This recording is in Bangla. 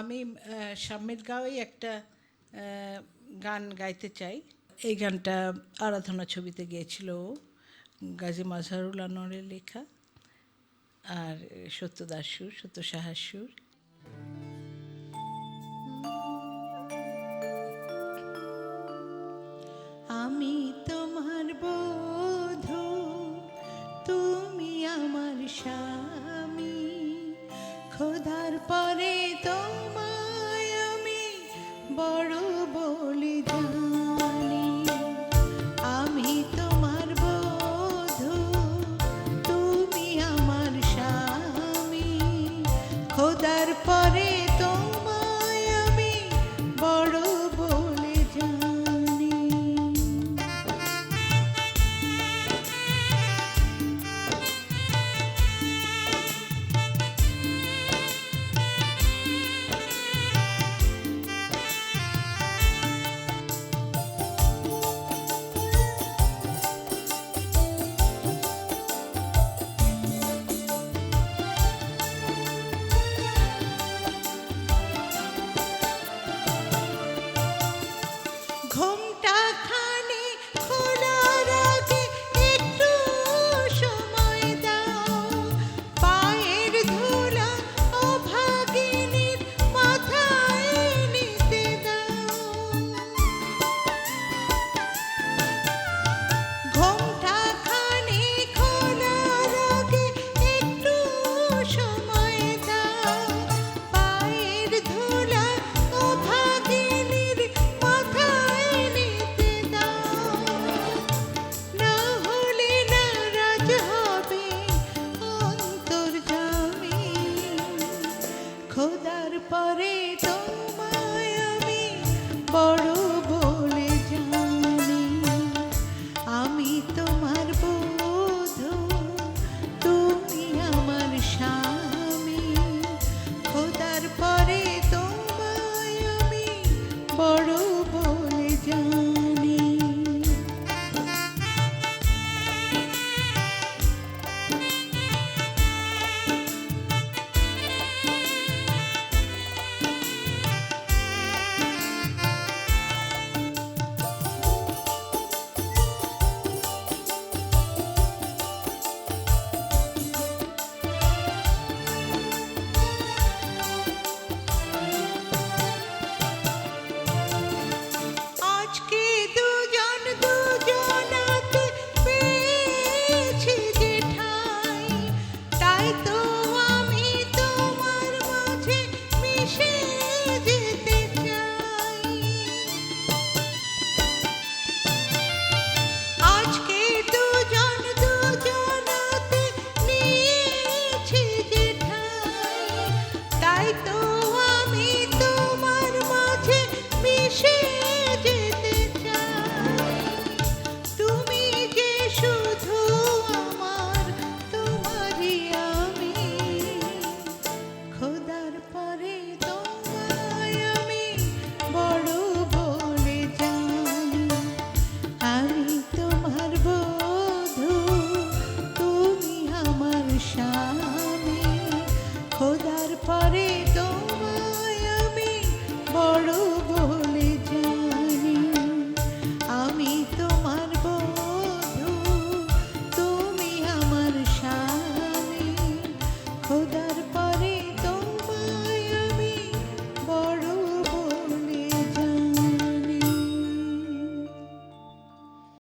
আমি সাম্যের গাওয়াই একটা গান গাইতে চাই। এই গানটা আরাধনা ছবিতে গিয়েছিল ও, গাজী মাজহারুল আনোয়ারের লেখা, আর সত্যদাস সুর, সত্য সাহার সুর। আমি তোমার বধূ, তুমি আমার স্বামী, খোদার পরে তোমায় আমি বড় বলে জানি। আমি তোমার বধূ, তুমি আমার স্বামী, খোদার পরে তোমায় আমি বড় বলে জানি। ঘোমটা খানি খোলার আগে একটু সময় দাও, পায়ের ধুলা অভাগিনীর মাথায় নিতে দাও। ঘোমটা খানি খোলার আগে একটু সময় দাও, পায়ের ধুলা অভাগিনীর মাথায় নিতে দাও। না হলে নারাজ হবে অন্তর্যামী, খোদার পরে তোমায় আমি বড়